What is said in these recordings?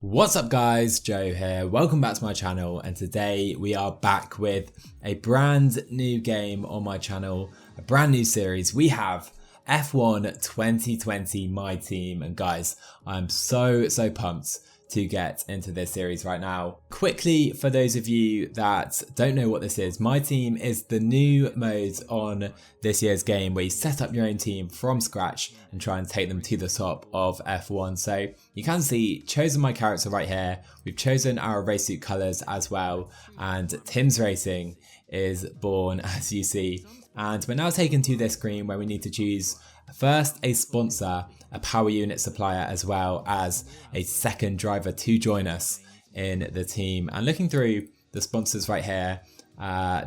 What's up guys, Joe here, welcome back to my channel, and today we are back with a brand new game on my channel, a brand new series. We have F1 2020 My Team, and guys, I'm so pumped to get into this series right now. Quickly, for those of you that don't know what this is, My Team is the new mode on this year's game where you set up your own team from scratch and try and take them to the top of F1. So you can see, chosen my character right here, we've chosen our race suit colours as well, and Tim's Racing is born, as you see. And we're now taken to this screen where we need to choose first a sponsor, a power unit supplier, as well as a second driver to join us in the team. And looking through the sponsors right here,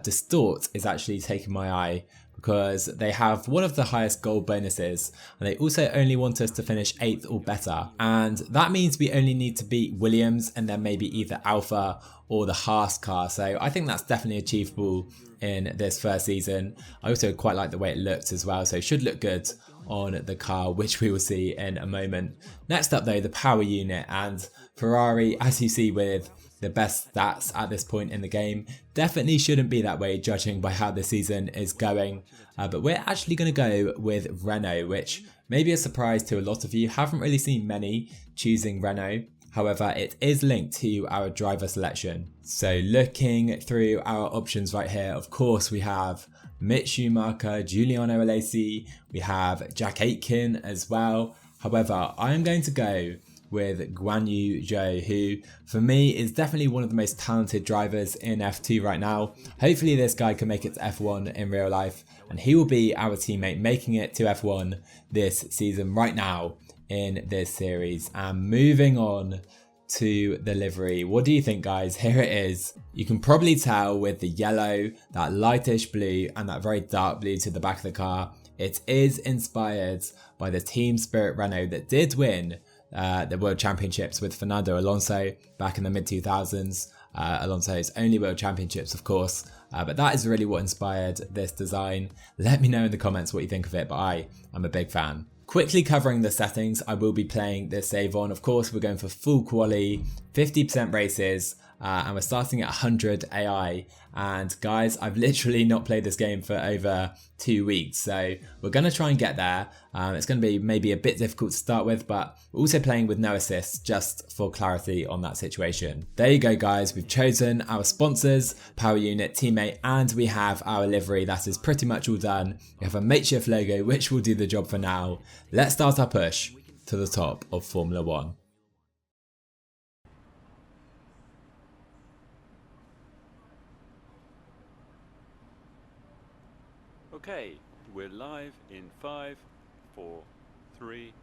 Distort is actually taking my eye because they have one of the highest gold bonuses, and they also only want us to finish 8th or better. And that means we only need to beat Williams and then maybe either Alpha or the Haas car. So I think that's definitely achievable in this first season. I also quite like the way it looks as well, so it should look good on the car, which we will see in a moment. Next up though, the power unit, and Ferrari, as you see with the best stats at this point in the game, definitely shouldn't be that way judging by how the season is going, but we're actually going to go with Renault, which may be a surprise to a lot of you. Haven't really seen many choosing Renault. However, it is linked to our driver selection. So looking through our options right here, of course we have Mick Schumacher, Giuliano Alesi, we have Jack Aitken as well. However, I am going to go with Guan Yu Zhou, who for me is definitely one of the most talented drivers in F2 right now. Hopefully this guy can make it to F1 in real life, and he will be our teammate making it to F1 this season right now in this series. And moving on to the livery, what do you think guys? Here it is. You can probably tell with the yellow, that lightish blue, and that very dark blue to the back of the car, it is inspired by the Team Spirit Renault that did win the World Championships with Fernando Alonso back in the mid-2000s. Alonso's only World Championships, of course, but that is really what inspired this design. Let me know in the comments what you think of it, but I am a big fan. Quickly covering the settings I will be playing this save on. Of course, we're going for full quali, 50% races, and we're starting at 100 AI. And guys, I've literally not played this game for over 2 weeks, so we're going to try and get there. It's going to be maybe a bit difficult to start with, but we're also playing with no assists just for clarity on that situation. There you go guys, we've chosen our sponsors, power unit, teammate, and we have our livery. That is pretty much all done. We have a makeshift logo which will do the job for now. Let's start our push to the top of Formula 1. Okay, we're live in 5, 4, 3.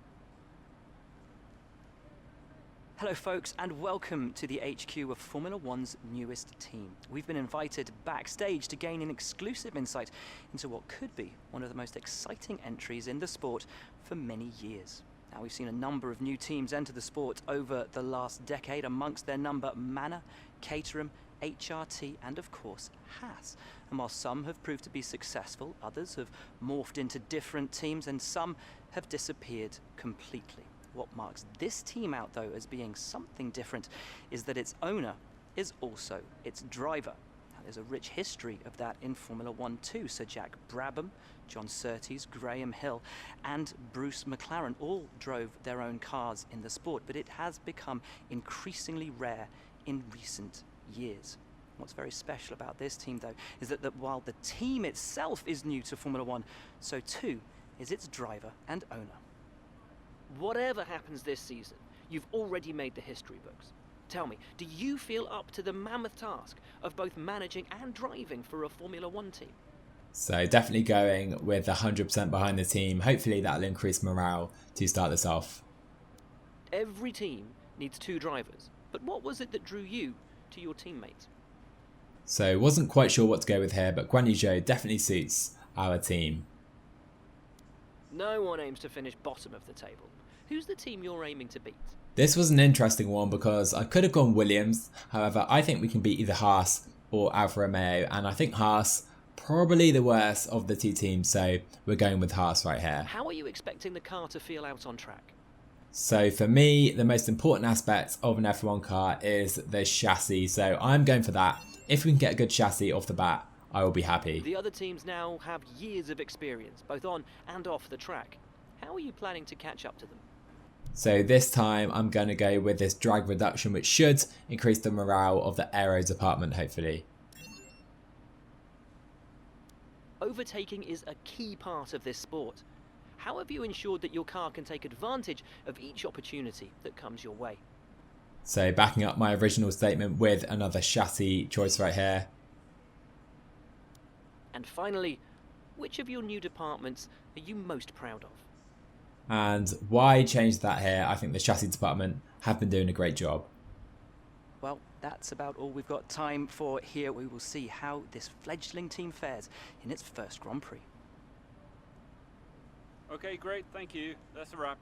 Hello folks, and welcome to the HQ of Formula One's newest team. We've been invited backstage to gain an exclusive insight into what could be one of the most exciting entries in the sport for many years. Now, we've seen a number of new teams enter the sport over the last decade, amongst their number Manor, Caterham, HRT, and of course Haas. And while some have proved to be successful, others have morphed into different teams, and some have disappeared completely. What marks this team out though as being something different is that its owner is also its driver. Now, there's a rich history of that in Formula 1 too. Sir Jack Brabham, John Surtees, Graham Hill, and Bruce McLaren all drove their own cars in the sport, but it has become increasingly rare in recent years. What's very special about this team though is that while the team itself is new to Formula 1, so too is its driver and owner. Whatever happens this season, you've already made the history books. Tell me, do you feel up to the mammoth task of both managing and driving for a Formula 1 team? So definitely going with 100% behind the team. Hopefully that'll increase morale to start this off. Every team needs 2 drivers, but what was it that drew you to your teammates? So wasn't quite sure what to go with here, but Guan Yu Zhou definitely suits our team. No one aims to finish bottom of the table. Who's the team you're aiming to beat? This was an interesting one because I could have gone Williams. However, I think we can beat either Haas or Alfa Romeo, and I think Haas probably the worst of the 2 teams, so we're going with Haas right here. How are you expecting the car to feel out on track? So for me, the most important aspect of an F1 car is the chassis. So I'm going for that. If we can get a good chassis off the bat, I will be happy. The other teams now have years of experience, both on and off the track. How are you planning to catch up to them? So this time I'm going to go with this drag reduction, which should increase the morale of the aero department, hopefully. Overtaking is a key part of this sport. How have you ensured that your car can take advantage of each opportunity that comes your way? So backing up my original statement with another chassis choice right here. And finally, which of your new departments are you most proud of? And why change that here? I think the chassis department have been doing a great job. Well, that's about all we've got time for here. We will see how this fledgling team fares in its first Grand Prix. Okay, great, thank you. That's a wrap.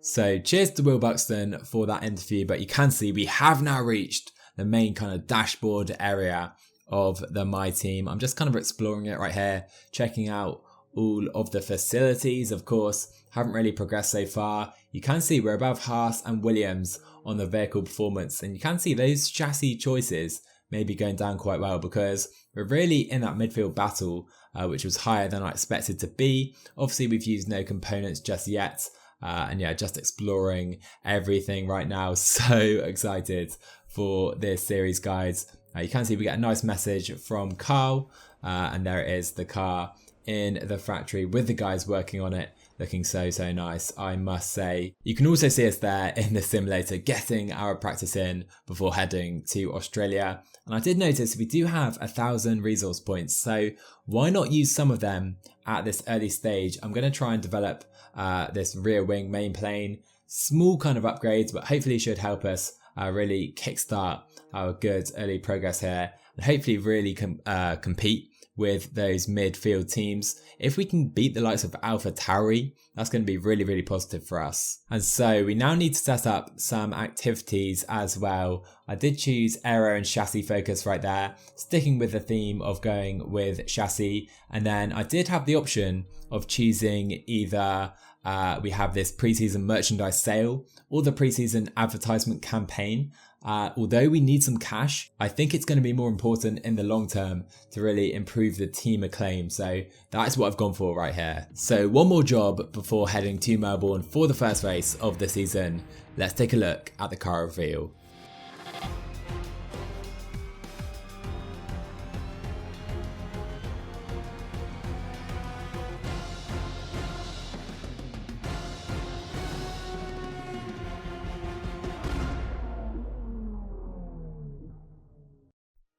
So cheers to Will Buxton for that interview, but you can see we have now reached the main kind of dashboard area of the My Team. I'm just kind of exploring it right here, checking out all of the facilities. Of course, haven't really progressed so far. You can see we're above Haas and Williams on the vehicle performance, and you can see those chassis choices may be going down quite well because we're really in that midfield battle, which was higher than I expected to be. Obviously, we've used no components just yet. And yeah, just exploring everything right now. So excited for this series, guys. You can see we get a nice message from Carl, and there it is, the car in the factory with the guys working on it, looking so nice, I must say. You can also see us there in the simulator getting our practice in before heading to Australia. And I did notice we do have 1,000 resource points, so why not use some of them at this early stage? I'm going to try and develop this rear wing main plane, small kind of upgrades, but hopefully should help us really kickstart our good early progress here, and hopefully really compete with those midfield teams. If we can beat the likes of AlphaTauri, that's going to be really positive for us. And so we now need to set up some activities as well. I did choose aero and chassis focus right there, sticking with the theme of going with chassis. And then I did have the option of choosing either we have this preseason merchandise sale or the preseason advertisement campaign. Although we need some cash, I think it's going to be more important in the long term to really improve the team acclaim. So that's what I've gone for right here. So one more job before heading to Melbourne for the first race of the season. Let's take a look at the car reveal.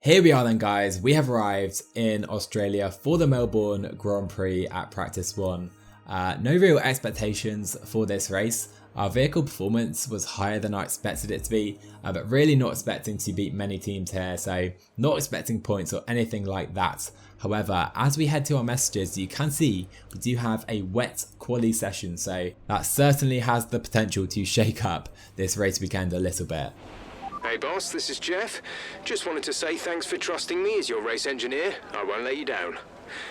Here we are then, guys. We have arrived in Australia for the Melbourne Grand Prix at Practice 1. No real expectations for this race. Our vehicle performance was higher than I expected it to be, but really not expecting to beat many teams here, so not expecting points or anything like that. However, as we head to our messages, you can see we do have a wet quali session, so that certainly has the potential to shake up this race weekend a little bit. Hey boss, this is Jeff. Just wanted to say thanks for trusting me as your race engineer. I won't let you down.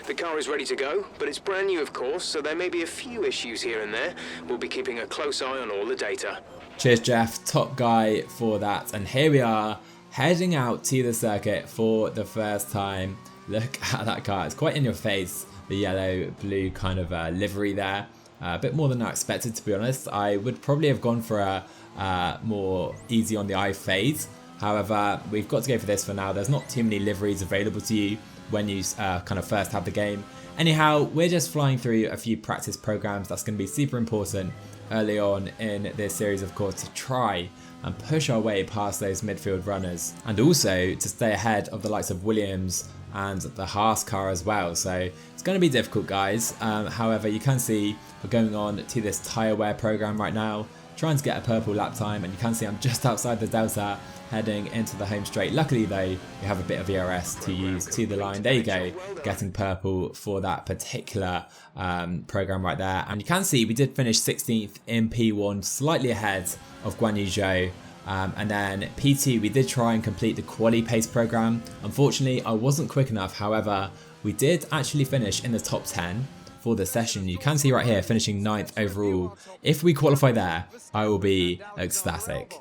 The car is ready to go, but it's brand new of course, so there may be a few issues here and there. We'll be keeping a close eye on all the data. Cheers Jeff, top guy for that. And here we are, heading out to the circuit for the first time. Look at that car, it's quite in your face, the yellow blue kind of livery there. A bit more than I expected, to be honest. I would probably have gone for a more easy on the eye phase. However, we've got to go for this for now. There's not too many liveries available to you when you kind of first have the game. Anyhow, we're just flying through a few practice programs. That's going to be super important early on in this series, of course, to try and push our way past those midfield runners, and also to stay ahead of the likes of Williams and the Haas car as well. So it's going to be difficult, guys. However, you can see we're going on to this tyre wear program right now, trying to get a purple lap time, and you can see I'm just outside the Delta heading into the home straight. Luckily though, we have a bit of ERS to use to the line. There you go, getting purple for that particular program right there. And you can see we did finish 16th in P1, slightly ahead of Guan Yu Zhou. And then P2, we did try and complete the quali pace program. Unfortunately, I wasn't quick enough. However, we did actually finish in the top 10 for the session. You can see right here finishing 9th overall. If we qualify there, I will be ecstatic.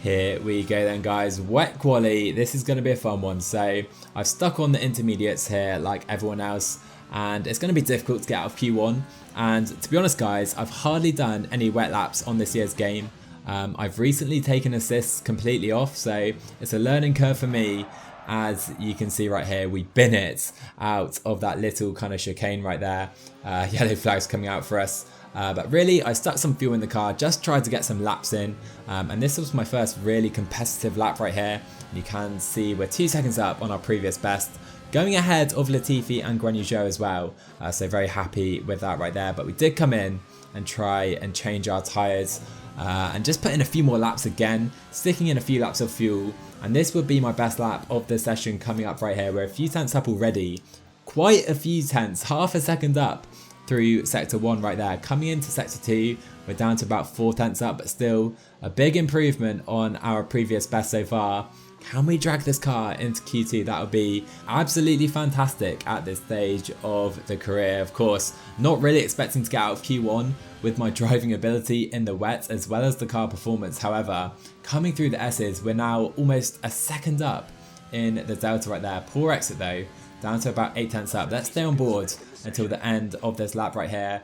Here we go then, guys. Wet quali. This is going to be a fun one. So I've stuck on the intermediates here like everyone else, and it's going to be difficult to get out of Q1. And to be honest, guys, I've hardly done any wet laps on this year's game. I've recently taken assists completely off, so it's a learning curve for me. As you can see right here, we bin it out of that little kind of chicane right there. Yellow flags coming out for us. But really, I stuck some fuel in the car, just tried to get some laps in, and this was my first really competitive lap right here. You can see we're 2 seconds up on our previous best, going ahead of Latifi and Granujot as well, so very happy with that right there. But we did come in and try and change our tyres and just put in a few more laps again, sticking in a few laps of fuel, and this would be my best lap of the session coming up right here. We're a few tenths up already, quite a few tenths, half a second up through sector 1 right there. Coming into sector 2, we're down to about 4 tenths up, but still a big improvement on our previous best so far. Can we drag this car into Q2? That would be absolutely fantastic at this stage of the career. Of course, not really expecting to get out of Q1 with my driving ability in the wet as well as the car performance. However, coming through the S's, we're now almost a second up in the delta right there. Poor exit though, down to about 8 tenths up. Let's stay on board until the end of this lap right here.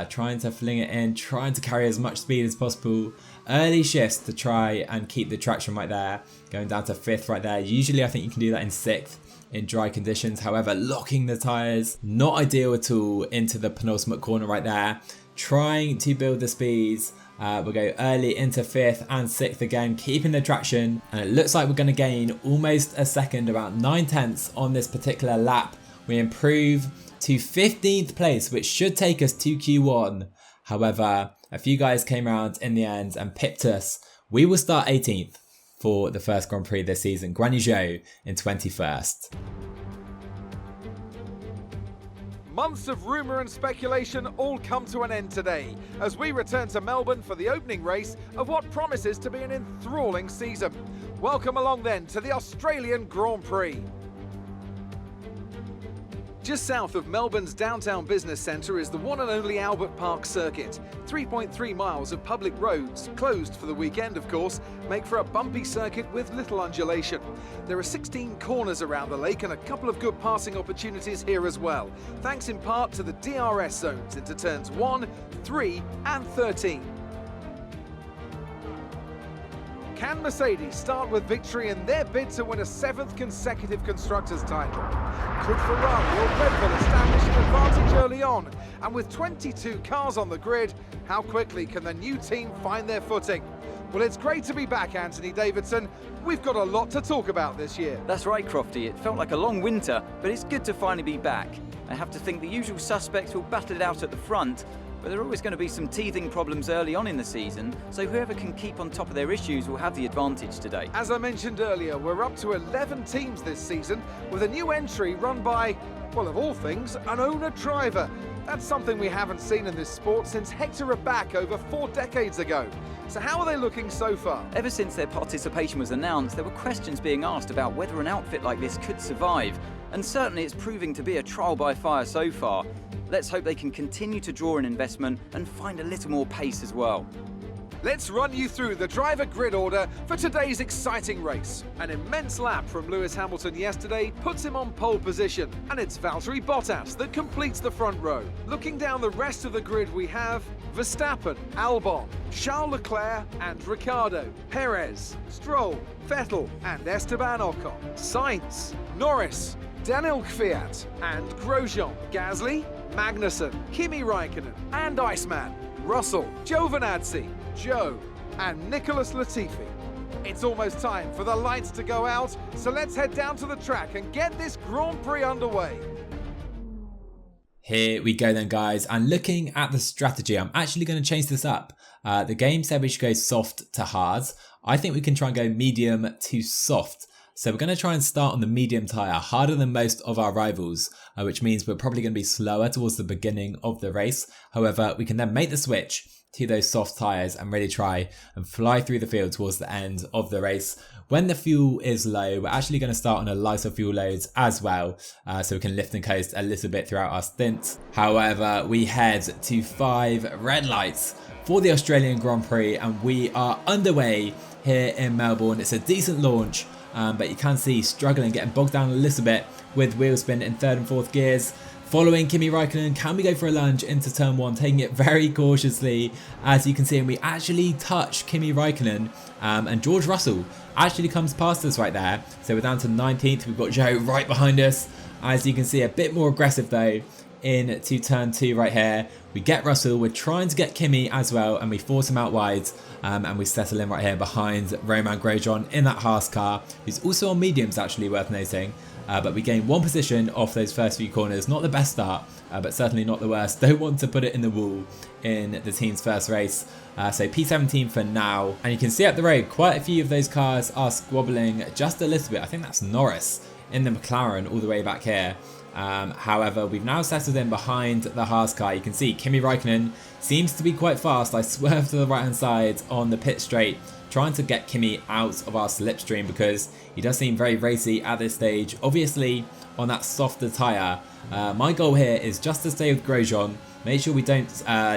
Trying to fling it in, trying to carry as much speed as possible. Early shifts to try and keep the traction right there. Going down to 5th right there. Usually I think you can do that in 6th in dry conditions. However, locking the tyres, not ideal at all into the penultimate corner right there. Trying to build the speeds. We'll go early into 5th and 6th again, keeping the traction. And it looks like we're going to gain almost a second, about 9 tenths on this particular lap. We improve to 15th place, which should take us to Q1. However, a few guys came around in the end and pipped us. We will start 18th for the first Grand Prix this season. Granujot in 21st. Months of rumour and speculation all come to an end today as we return to Melbourne for the opening race of what promises to be an enthralling season. Welcome along then to the Australian Grand Prix. Just south of Melbourne's downtown business centre is the one and only Albert Park circuit. 3.3 miles of public roads, closed for the weekend of course, make for a bumpy circuit with little undulation. There are 16 corners around the lake and a couple of good passing opportunities here as well, thanks in part to the DRS zones into turns 1, 3 and 13. Can Mercedes start with victory in their bid to win a 7th consecutive Constructors' title? Could Ferrari or Red Bull establish an advantage early on? And with 22 cars on the grid, how quickly can the new team find their footing? Well, it's great to be back, Anthony Davidson. We've got a lot to talk about this year. That's right, Crofty. It felt like a long winter, but it's good to finally be back. I have to think the usual suspects will battle it out at the front, but there are always going to be some teething problems early on in the season, so whoever can keep on top of their issues will have the advantage today. As I mentioned earlier, we're up to 11 teams this season, with a new entry run by, well, of all things, an owner-driver. That's something we haven't seen in this sport since Hector Raback over 4 decades ago. So how are they looking so far? Ever since their participation was announced, there were questions being asked about whether an outfit like this could survive, and certainly it's proving to be a trial by fire so far. Let's hope they can continue to draw in investment and find a little more pace as well. Let's run you through the driver grid order for today's exciting race. An immense lap from Lewis Hamilton yesterday puts him on pole position, and it's Valtteri Bottas that completes the front row. Looking down the rest of the grid, we have Verstappen, Albon, Charles Leclerc and Ricciardo, Perez, Stroll, Vettel and Esteban Ocon, Sainz, Norris, Daniel Kvyat and Grosjean, Gasly, Magnussen, Kimi Raikkonen and Iceman, Russell, Giovinazzi, Joe and Nicholas Latifi. It's almost time for the lights to go out, so let's head down to the track and get this Grand Prix underway. Here we go then, guys, and looking at the strategy, I'm actually going to change this up. The game said we should go soft to hard. I think we can try and go medium to soft. So we're going to try and start on the medium tyre, harder than most of our rivals, which means we're probably going to be slower towards the beginning of the race. However, we can then make the switch to those soft tyres and really try and fly through the field towards the end of the race. When the fuel is low, we're actually going to start on a lighter fuel loads as well, so we can lift and coast a little bit throughout our stint. However, we head to 5 red lights for the Australian Grand Prix and we are underway here in Melbourne. It's a decent launch, but you can see struggling, getting bogged down a little bit with wheel spin in 3rd and 4th gears. Following Kimi Räikkönen, can we go for a lunge into turn 1, taking it very cautiously, as you can see, and we actually touch Kimi Räikkönen, and George Russell actually comes past us right there. So we're down to 19th, we've got Joe right behind us, as you can see, a bit more aggressive though into turn 2 right here. We get Russell, we're trying to get Kimi as well, and we force him out wide, and we settle in right here behind Romain Grosjean in that Haas car, who's also on mediums actually, worth noting. But we gain 1 position off those first few corners. Not the best start, but certainly not the worst. Don't want to put it in the wall in the team's first race. So P17 for now. And you can see up the road, quite a few of those cars are squabbling just a little bit. I think that's Norris in the McLaren all the way back here. However, we've now settled in behind the Haas car. You can see Kimi Räikkönen seems to be quite fast. I swerved to the right hand side on the pit straight, trying to get Kimi out of our slipstream because he does seem very racy at this stage. Obviously on that softer tyre, my goal here is just to stay with Grosjean, make sure we don't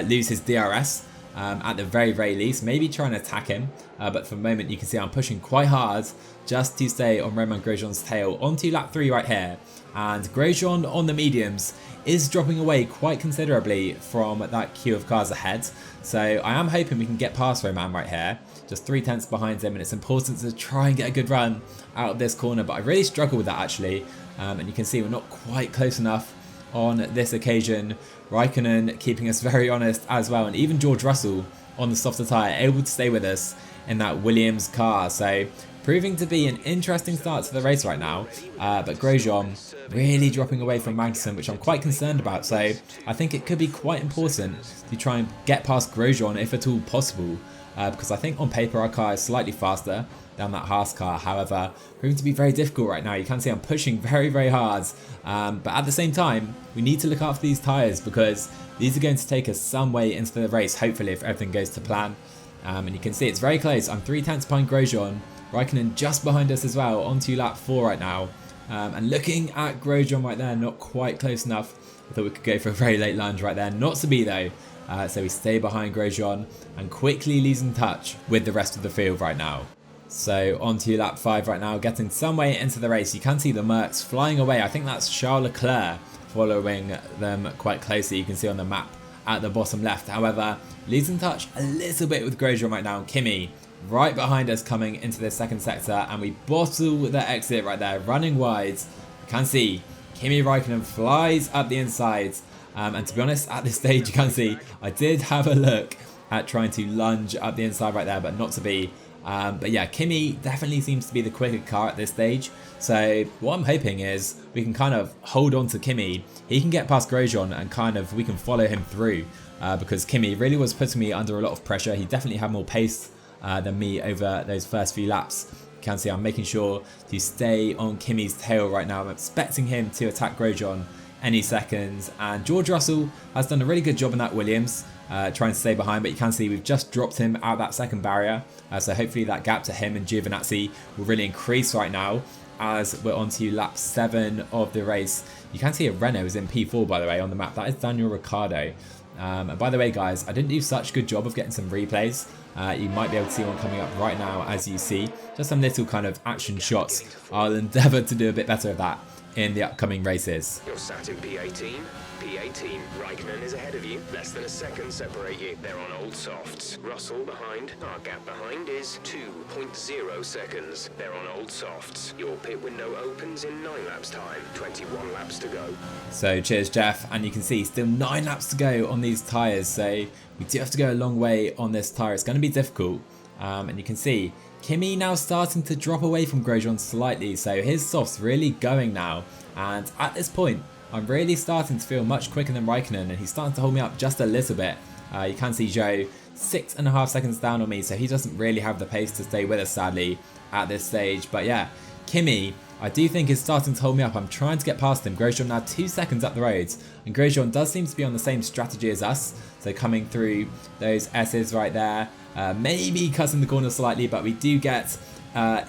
lose his DRS at the very least, maybe try and attack him, but for the moment you can see I'm pushing quite hard just to stay on Romain Grosjean's tail onto lap 3 right here. And Grosjean on the mediums is dropping away quite considerably from that queue of cars ahead. So I am hoping we can get past Romain right here, just 3/10 behind him, and it's important to try and get a good run out of this corner, but I really struggle with that actually. And you can see we're not quite close enough on this occasion. Räikkönen keeping us very honest as well, and even George Russell on the softer tyre able to stay with us in that Williams car. So proving to be an interesting start to the race right now, but Grosjean really dropping away from Magnussen, which I'm quite concerned about. So I think it could be quite important to try and get past Grosjean if at all possible, because I think on paper our car is slightly faster than that Haas car. However, proving to be very difficult right now. You can see I'm pushing very hard, but at the same time we need to look after these tyres because these are going to take us some way into the race, hopefully, if everything goes to plan. And you can see it's very close. I'm 3/10 behind Grosjean. Räikkönen just behind us as well, onto lap 4 right now. And looking at Grosjean right there, not quite close enough. I thought we could go for a very late lunge right there, not to be though. So we stay behind Grosjean and quickly losing touch with the rest of the field right now. So onto lap 5 right now, getting some way into the race. You can see the Mercs flying away. I think that's Charles Leclerc following them quite closely. You can see on the map at the bottom left. However, losing touch a little bit with Grosjean right now. Kimi right behind us coming into the second sector, and we bottle the exit right there, running wide. You can see Kimi Räikkönen flies up the inside, and to be honest, at this stage you can see I did have a look at trying to lunge up the inside right there, but not to be. But yeah, Kimi definitely seems to be the quicker car at this stage. So what I'm hoping is we can kind of hold on to Kimi. He can get past Grosjean and kind of we can follow him through, because Kimi really was putting me under a lot of pressure. He definitely had more pace than me over those first few laps. You can see I'm making sure to stay on Kimi's tail right now. I'm expecting him to attack Grosjean any second, and George Russell has done a really good job in that Williams, trying to stay behind, but you can see we've just dropped him out that second barrier, so hopefully that gap to him and Giovinazzi will really increase right now as we're on to lap 7 of the race. You can see a Renault is in P4 by the way on the map. That is Daniel Ricciardo. And by the way guys, I didn't do such a good job of getting some replays. You might be able to see one coming up right now as you see. Just some little kind of action shots. I'll endeavour to do a bit better of that in the upcoming races. You're sat in P18. P18. Räikkönen is ahead of you. Less than a second separate you. They're on old softs. Russell behind. Our gap behind is 2.0 seconds. They're on old softs. Your pit window opens in 9 laps time. 21 laps to go. So cheers Jeff, and you can see still 9 laps to go on these tyres. So we do have to go a long way on this tyre. It's going to be difficult. And you can see Kimi now starting to drop away from Grosjean slightly, so his softs really going now, and at this point I'm really starting to feel much quicker than Räikkönen, and he's starting to hold me up just a little bit. You can see Joe 6.5 seconds down on me, so he doesn't really have the pace to stay with us sadly at this stage. But yeah, Kimi, I do think is starting to hold me up. I'm trying to get past him. Grosjean now 2 seconds up the roads, and Grosjean does seem to be on the same strategy as us, so coming through those S's right there, maybe cutting the corner slightly, but we do get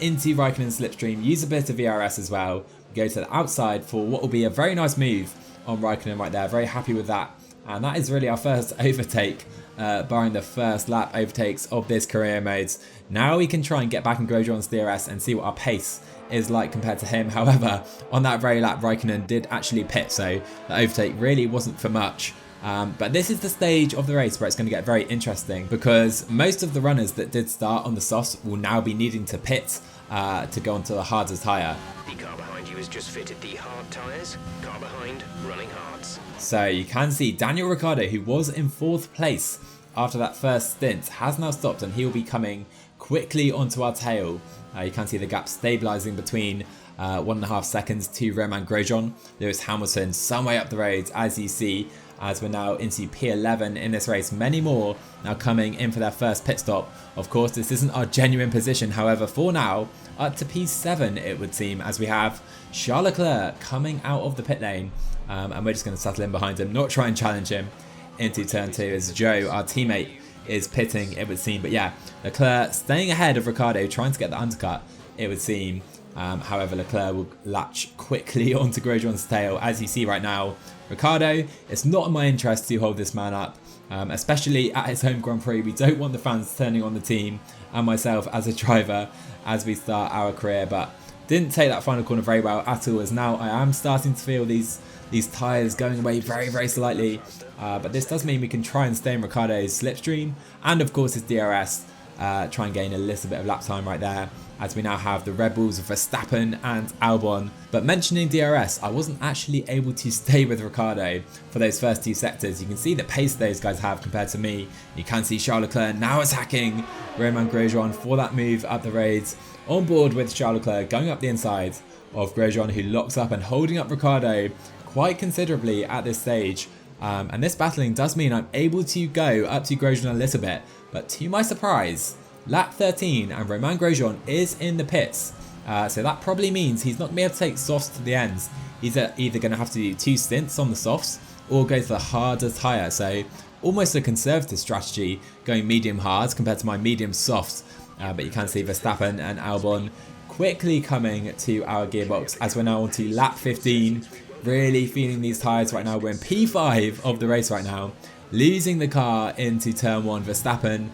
into Raikkonen's slipstream, use a bit of VRS as well. We go to the outside for what will be a very nice move on Raikkonen right there. Very happy with that, and that is really our first overtake, barring the first lap overtakes of this career mode. Now we can try and get back in Grosjean's DRS and see what our pace is like compared to him. However, on that very lap, Raikkonen did actually pit, so the overtake really wasn't for much. But this is the stage of the race where it's going to get very interesting, because most of the runners that did start on the softs will now be needing to pit to go onto the harder tyre. The car behind you has just fitted the hard tyres. Car behind, running hards. So you can see Daniel Ricciardo, who was in 4th place after that first stint, has now stopped, and he will be coming quickly onto our tail. You can see the gap stabilising between 1.5 seconds to Romain Grosjean. Lewis Hamilton some way up the road, as you see, as we're now into P11 in this race. Many more now coming in for their first pit stop. Of course, this isn't our genuine position. However, for now, up to P7 it would seem, as we have Charles Leclerc coming out of the pit lane, and we're just going to settle in behind him, not try and challenge him into turn 2 as Joe, our teammate, is pitting, it would seem. But yeah, Leclerc staying ahead of Ricciardo, trying to get the undercut, it would seem. However, Leclerc will latch quickly onto Grosjean's tail. As you see right now, Ricciardo, it's not in my interest to hold this man up, especially at his home Grand Prix. We don't want the fans turning on the team and myself as a driver as we start our career. But didn't take that final corner very well at all, as now I am starting to feel these tyres going away very, very slightly. But this does mean we can try and stay in Ricciardo's slipstream, and of course his DRS, try and gain a little bit of lap time right there, as we now have the Red Bulls of Verstappen and Albon. But mentioning DRS, I wasn't actually able to stay with Ricciardo for those first 2 sectors. You can see the pace those guys have compared to me. You can see Charles Leclerc now attacking Romain Grosjean for that move up the roads. On board with Charles Leclerc, going up the inside of Grosjean, who locks up and holding up Ricciardo quite considerably at this stage. And this battling does mean I'm able to go up to Grosjean a little bit, but to my surprise, lap 13 and Romain Grosjean is in the pits. So that probably means he's not going to be able to take softs to the ends. He's either going to have to do 2 stints on the softs or go to the harder tyre. So almost a conservative strategy, going medium hard compared to my medium softs. But you can see Verstappen and Albon quickly coming to our gearbox as we're now on to lap 15. Really feeling these tyres right now. We're in P5 of the race right now. Losing the car into turn 1. Verstappen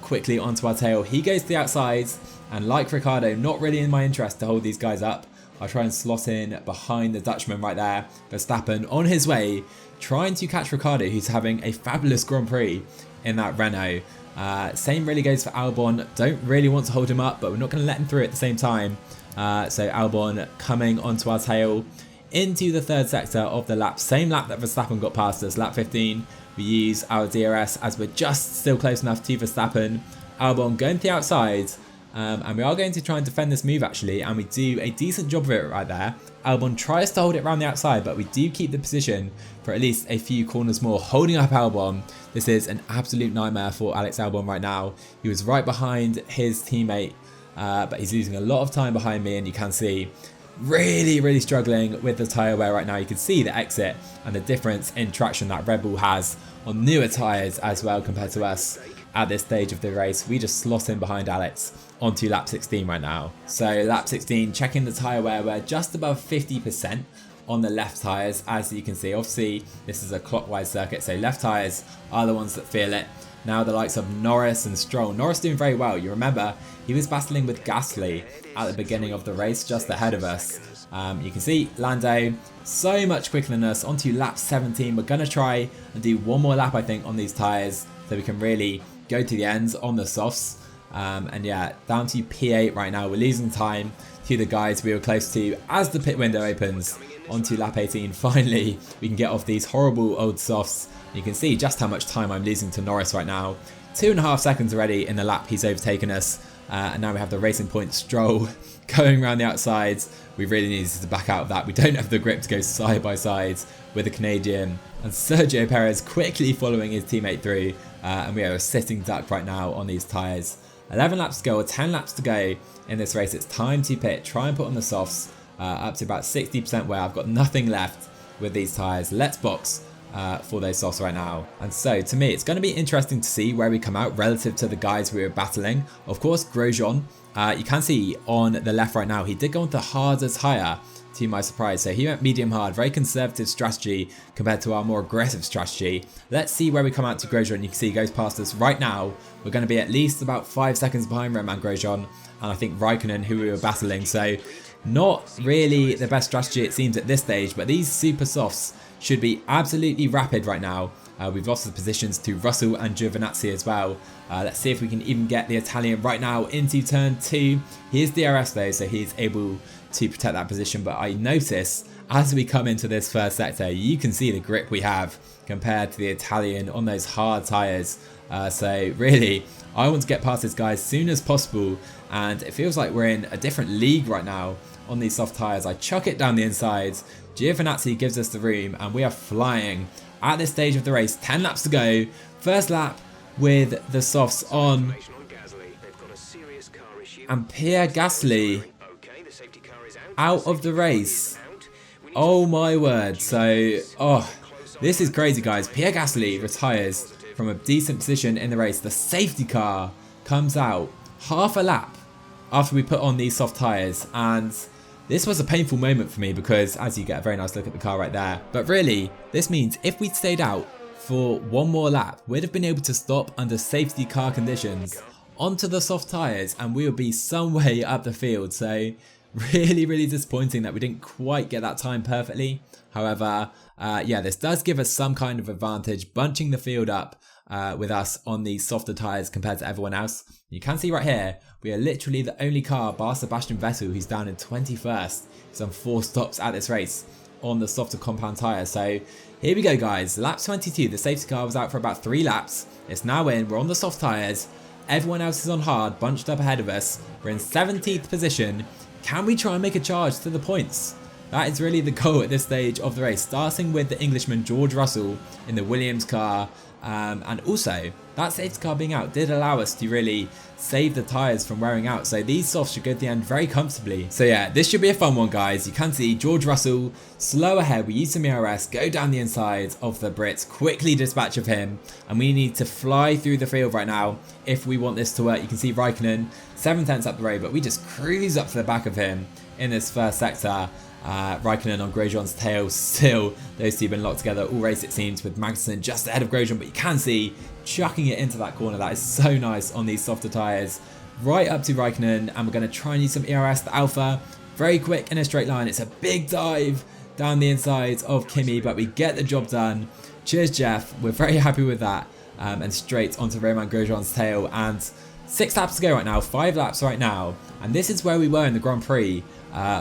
quickly onto our tail. He goes to the outsides, and like Ricciardo, not really in my interest to hold these guys up. I'll try and slot in behind the Dutchman right there. Verstappen on his way, trying to catch Ricciardo, who's having a fabulous Grand Prix in that Renault. Same really goes for Albon. Don't really want to hold him up, but we're not going to let him through at the same time. So Albon coming onto our tail into the 3rd sector of the lap. Same lap that Verstappen got past us, lap 15. We use our DRS as we're just still close enough to Verstappen. Albon going to the outside, and we are going to try and defend this move actually, and we do a decent job of it right there. Albon tries to hold it around the outside, but we do keep the position for at least a few corners more, holding up Albon. This is an absolute nightmare for Alex Albon right now. He was right behind his teammate, but he's losing a lot of time behind me, and you can see really struggling with the tyre wear right now. You can see the exit and the difference in traction that Red Bull has on newer tyres as well compared to us at this stage of the race. We just slot in behind Alex onto lap 16 right now. So lap 16, checking the tyre wear, we're just above 50% on the left tyres, as you can see. Obviously this is a clockwise circuit, so left tyres are the ones that feel it. Now the likes of Norris and Stroll. Norris doing very well. You remember he was battling with Gasly at the beginning of the race, just ahead of us. You can see Lando so much quicker than us. Onto lap 17. We're going to try and do one more lap, I think, on these tyres, so we can really go to the ends on the softs. And yeah, down to P8 right now. We're losing time to the guys we were close to as the pit window opens. Onto lap 18. Finally, we can get off these horrible old softs. You can see just how much time I'm losing to Norris right now. 2.5 seconds already in the lap he's overtaken us. And now we have the Racing Point Stroll going around the outsides. We really needed to back out of that. We don't have the grip to go side by side with the Canadian. And Sergio Perez quickly following his teammate through. And we are a sitting duck right now on these tyres. 11 laps to go or 10 laps to go in this race. It's time to pit, try and put on the softs up to about 60% where I've got nothing left with these tyres. Let's box for those softs right now. And so to me, it's going to be interesting to see where we come out relative to the guys we were battling. Of course, Grosjean, you can see on the left right now, he did go on the harder tyre, to my surprise. So he went medium hard, very conservative strategy compared to our more aggressive strategy. Let's see where we come out to Grosjean. You can see he goes past us right now. We're going to be at least about 5 seconds behind Roman Grosjean and I think Raikkonen, who we were battling. So not really the best strategy it seems at this stage, but these super softs should be absolutely rapid right now. We've lost the positions to Russell and Giovinazzi as well. Let's see if we can even get the Italian right now into turn 2. He is DRS though, so he's able to protect that position, but I notice as we come into this first sector, you can see the grip we have compared to the Italian on those hard tyres. So really, I want to get past this guy as soon as possible, and it feels like we're in a different league right now on these soft tyres. I chuck it down the insides, Giovinazzi gives us the room, and we are flying at this stage of the race. 10 laps to go, first lap with the softs on, and Pierre Gasly out of the race. Oh my word. So, this is crazy, guys. Pierre Gasly retires from a decent position in the race. The safety car comes out half a lap after we put on these soft tyres, and this was a painful moment for me because, as you get a very nice look at the car right there, but really this means if we'd stayed out for one more lap, we'd have been able to stop under safety car conditions onto the soft tyres and we would be some way up the field. So really disappointing that we didn't quite get that time perfectly. However, yeah, this does give us some kind of advantage, bunching the field up with us on these softer tyres compared to everyone else. You can see right here, we are literally the only car, bar Sebastian Vettel, who's down in 21st. He's on 4 stops at this race on the softer compound tyre. So here we go, guys. Lap 22, the safety car was out for about 3 laps. It's now in, we're on the soft tyres. Everyone else is on hard, bunched up ahead of us. We're in 17th position. Can we try and make a charge to the points? That is really the goal at this stage of the race, starting with the Englishman George Russell in the Williams car. And also, that safety car being out did allow us to really save the tyres from wearing out. So these softs should go to the end very comfortably. So yeah, this should be a fun one, guys. You can see George Russell slow ahead. We use some ERS, go down the inside of the Brits, quickly dispatch of him. And we need to fly through the field right now if we want this to work. You can see Raikkonen 7/10 up the road, but we just cruise up to the back of him in this first sector. Raikkonen on Grosjean's tail still. Those two have been locked together all race, it seems, with Magnussen just ahead of Grosjean, but you can see chucking it into that corner. That is so nice on these softer tyres. Right up to Raikkonen, and we're going to try and use some ERS to Alpha. Very quick in a straight line. It's a big dive down the inside of Kimi, but we get the job done. Cheers, Jeff. We're very happy with that. And straight onto Roman Grosjean's tail. And 6 laps to go right now, 5 laps right now. And this is where we were in the Grand Prix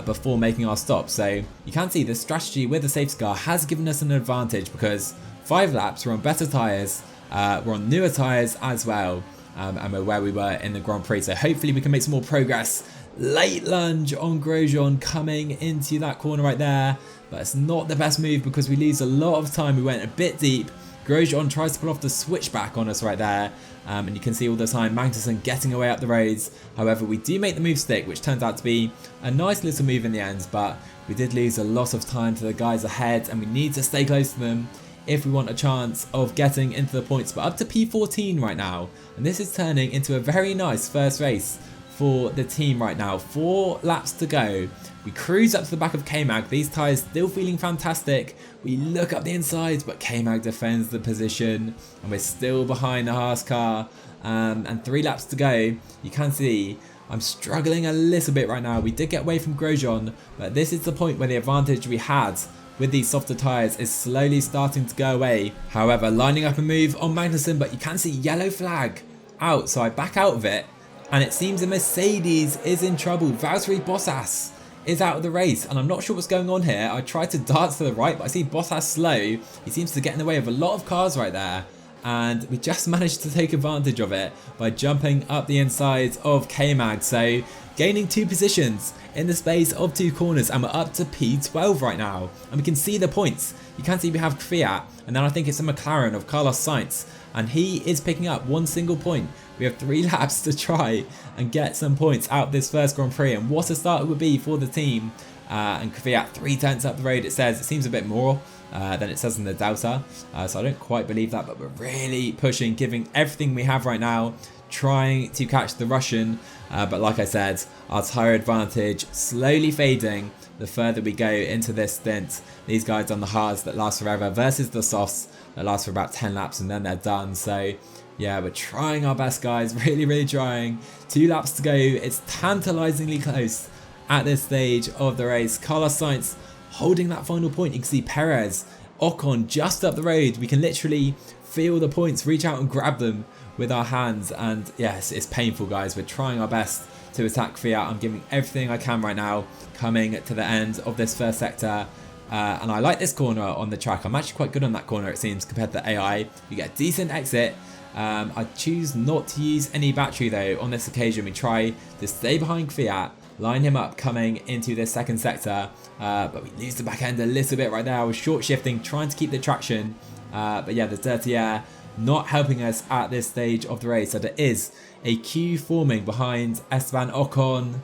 before making our stop. So you can see the strategy with the safety car has given us an advantage because 5 laps, we're on better tyres, we're on newer tyres as well, and we're where we were in the Grand Prix. So hopefully we can make some more progress. Late lunge on Grosjean coming into that corner right there, but it's not the best move because we lose a lot of time. We went a bit deep. Grosjean tries to pull off the switchback on us right there, and you can see all the time Magnussen getting away up the roads. However, we do make the move stick, which turns out to be a nice little move in the end, but we did lose a lot of time to the guys ahead, and we need to stay close to them if we want a chance of getting into the points. But up to P14 right now, and this is turning into a very nice first race for the team right now. 4 laps to go. We cruise up to the back of K-Mag. These tyres still feeling fantastic. We look up the insides, but K-Mag defends the position, and we're still behind the Haas car. And 3 laps to go. You can see I'm struggling a little bit right now. We did get away from Grosjean, but this is the point where the advantage we had with these softer tyres is slowly starting to go away. However, lining up a move on Magnussen, but you can see yellow flag out, so I back out of it, and it seems a Mercedes is in trouble. Valtteri Bottas is out of the race, and I'm not sure what's going on here. I tried to dart to the right, but I see Bottas slow. He seems to get in the way of a lot of cars right there, and we just managed to take advantage of it by jumping up the inside of K-Mag. So gaining 2 positions in the space of 2 corners, and we're up to P12 right now, and we can see the points. You can see we have Fiat, and then I think it's a McLaren of Carlos Sainz, and he is picking up 1 single point We have 3 laps to try and get some points out this first Grand Prix, and what a start it would be for the team. And Kvyat 3 tenths up the road, it seems a bit more than it says in the Delta, so I don't quite believe that, but we're really pushing, giving everything we have right now, trying to catch the Russian, but like I said, our tyre advantage slowly fading the further we go into this stint. These guys on the hards that last forever versus the softs that last for about 10 laps and then they're done. So yeah, we're trying our best, guys, really trying. 2 laps to go. It's tantalizingly close at this stage of the race. Carlos Sainz holding that final point. You can see Perez, Ocon just up the road. We can literally feel the points, reach out and grab them with our hands, and yes, it's painful, guys. We're trying our best to attack Kvyat. I'm giving everything I can right now, coming to the end of this first sector. And I like this corner on the track. I'm actually quite good on that corner, it seems, compared to the AI. You get a decent exit. I choose not to use any battery though on this occasion. We try to stay behind Kvyat, line him up coming into this second sector, but we lose the back end a little bit right there. I was short shifting, trying to keep the traction, but yeah, the dirty air not helping us at this stage of the race. So there is a queue forming behind Esteban Ocon.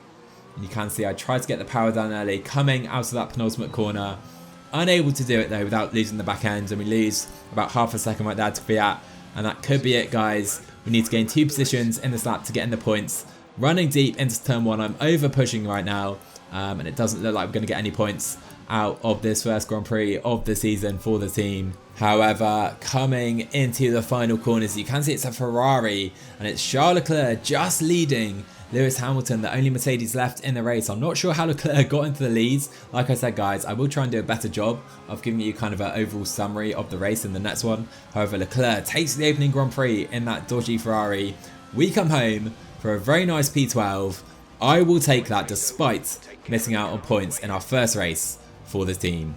And you can see I tried to get the power down early, coming out of that penultimate corner. Unable to do it though without losing the back end, and we lose about half a second right there to Kvyat. And that could be it, guys. We need to gain 2 positions in this lap to get in the points. Running deep into turn 1, I'm over pushing right now, and it doesn't look like we're going to get any points out of this first Grand Prix of the season for the team. However, coming into the final corners, you can see it's a Ferrari, and it's Charles Leclerc just leading Lewis Hamilton, the only Mercedes left in the race. I'm not sure how Leclerc got into the leads. Like I said, guys, I will try and do a better job of giving you kind of an overall summary of the race in the next one. However, Leclerc takes the opening Grand Prix in that dodgy Ferrari. We come home for a very nice P12. I will take that despite missing out on points in our first race for the team.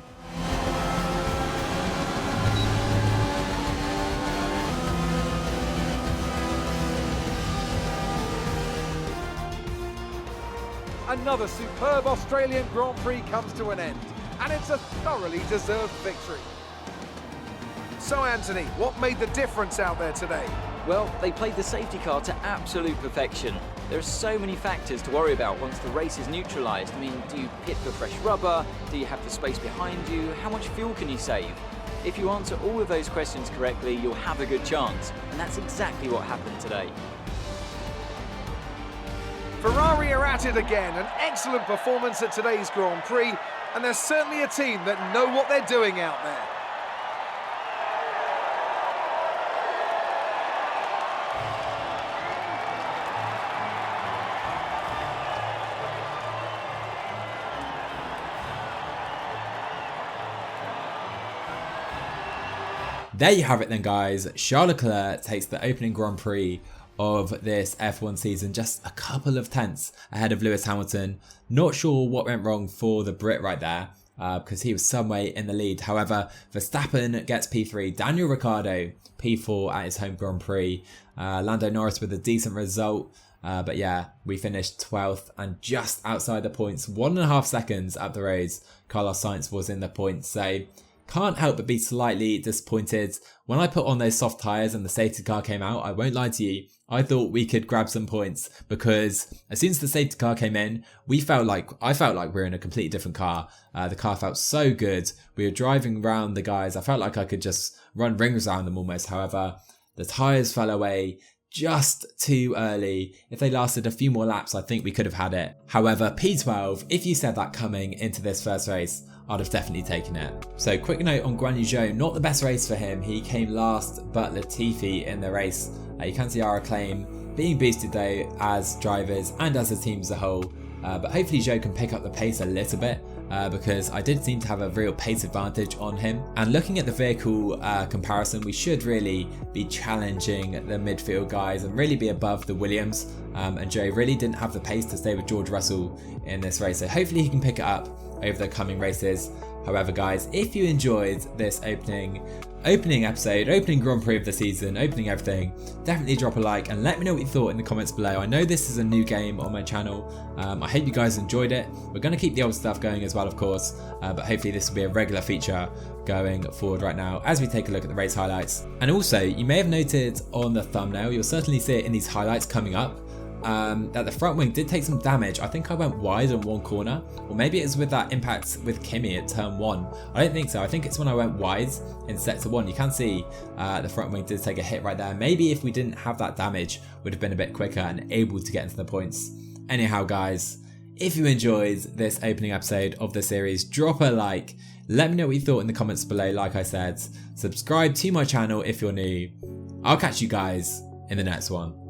Another superb Australian Grand Prix comes to an end, and it's a thoroughly deserved victory. So Anthony, what made the difference out there today? Well, they played the safety car to absolute perfection. There are so many factors to worry about once the race is neutralised. I mean, do you pit for fresh rubber? Do you have the space behind you? How much fuel can you save? If you answer all of those questions correctly, you'll have a good chance. And that's exactly what happened today. Ferrari are at it again, an excellent performance at today's Grand Prix, and there's certainly a team that know what they're doing out there. There you have it then, guys. Charles Leclerc takes the opening Grand Prix of this F1 season, just a couple of tenths ahead of Lewis Hamilton. Not sure what went wrong for the Brit right there, because he was some way in the lead. However, Verstappen gets P3, Daniel Ricciardo P4 at his home Grand Prix, Lando Norris with a decent result, but yeah, we finished 12th and just outside the points, 1.5 seconds up the roads. Carlos Sainz was in the points, so can't help but be slightly disappointed. When I put on those soft tyres and the safety car came out, I won't lie to you, I thought we could grab some points, because as soon as the safety car came in, I felt like we were in a completely different car. The car felt so good. We were driving around the guys. I felt like I could just run rings around them almost. However, the tyres fell away just too early. If they lasted a few more laps, I think we could have had it. However, P12, if you said that coming into this first race, I'd have definitely taken it. So quick note on Guan Yu Zhou, not the best race for him. He came last, but Latifi in the race. You can see our acclaim being boosted though as drivers and as a team as a whole. But hopefully Zhou can pick up the pace a little bit, because I did seem to have a real pace advantage on him. And looking at the vehicle comparison, we should really be challenging the midfield guys and really be above the Williams. And Zhou really didn't have the pace to stay with George Russell in this race. So hopefully he can pick it up over the coming races. However guys, if you enjoyed this opening episode, opening Grand Prix of the season, opening everything, definitely drop a like and let me know what you thought in the comments below. I know this is a new game on my channel. I hope you guys enjoyed it. We're going to keep the old stuff going as well, of course, but hopefully this will be a regular feature going forward right now as we take a look at the race highlights. And also, you may have noted on the thumbnail, you'll certainly see it in these highlights coming up, that the front wing did take some damage. I think I went wide on one corner, or maybe it's with that impact with Kimmy at turn 1. I don't think so. I think it's when I went wide in sector 1. You can see the front wing did take a hit right there. Maybe if we didn't have that damage, would have been a bit quicker and able to get into the points. Anyhow guys, if you enjoyed this opening episode of the series, drop a like. Let me know what you thought in the comments below. Like I said, subscribe to my channel if you're new. I'll catch you guys in the next one.